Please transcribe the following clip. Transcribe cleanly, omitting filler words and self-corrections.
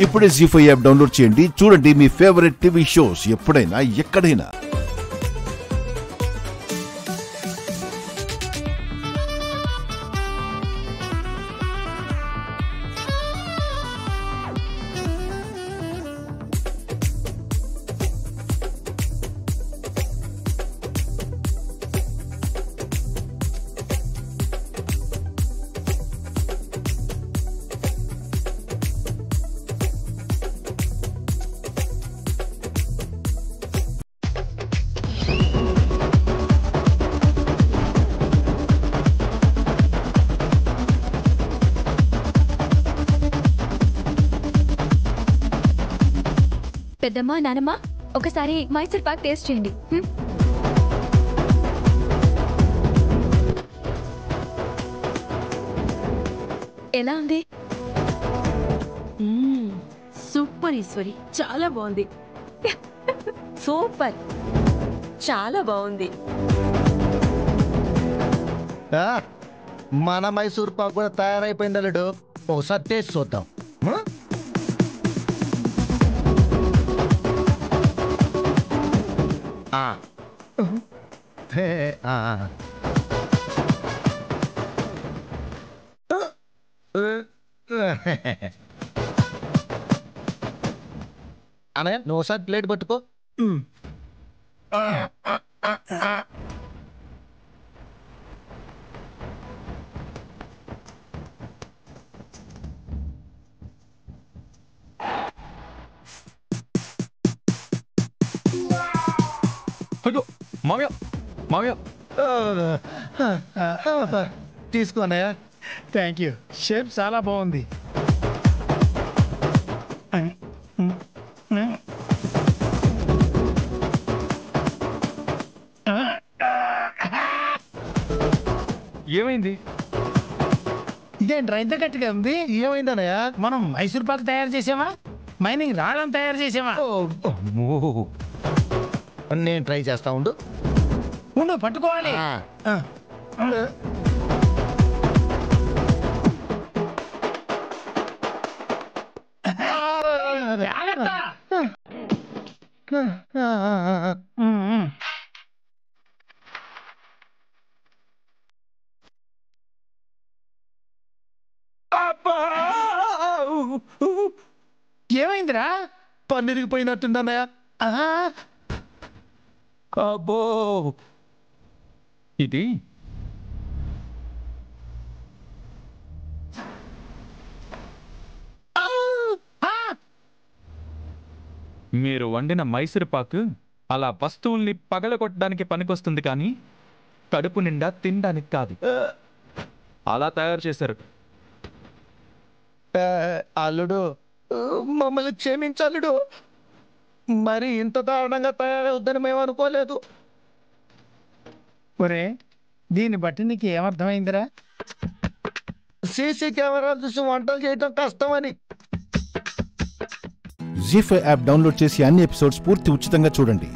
ఇప్పుడే జీ5 app download చేయండి. చూడండి మీ ఫేవరెట్ టీవీ షోస్ ఎప్పుడైనా ఎక్కడైనా. పెద్దమ్మ నానమ్మ ఒకసారి మైసూర్ పాక్ టేస్ట్ చేయండి. ఎలా ఉంది? సూపర్ ఈశ్వరి, చాలా బాగుంది. సూపర్, చాలా బాగుంది. మన మైసూర్ పాక్ కూడా తయారైపోయింది అల్లుడు. ఒకసారి టేస్ట్ చూద్దాం. అన్నయ్య నువ్వు ఒకసారి ప్లేట్ పట్టుకో. మామయ్య మామయ్య తీసుకో అన్నయ్య. థ్యాంక్ యూ షేప్ చాలా బాగుంది. ఏమైంది? ఇదేంట్రా ఇంత గట్టిగా ఉంది? ఏమైంది అన్నయ్య? మనం మైసూర్ పాక్ తయారు చేసామా, మైనింగ్ రాళ్ళని తయారు చేసామా? నేను ట్రై చేస్తా ఉండు. ఉండు పట్టుకోవాలి. ఏమైందిరా? పన్నిరిగిపోయినట్టుంది అన్నయ్య. అబ్బో, ఇది మీరు వండిన మైసూర్ పాకు అలా వస్తువుల్ని పగలగొట్టడానికి పనికొస్తుంది, కానీ కడుపు నిండా తినడానికి కాదు. అలా తయారు చేశారు. అల్లుడు మమ్మల్ని క్షమించల్లుడు. మరి ఇంత దారుణంగా తయారవుద్దని మేము అనుకోలేదు. ఒరే, దీన్ని బట్టి నీకు ఏమర్థమైందిరా? సీసీ కెమెరాలు చూసి వంటలు చేయటం కష్టమని. జీ5 యాప్ డౌన్లోడ్ చేసి అన్ని ఎపిసోడ్స్ పూర్తి ఉచితంగా చూడండి.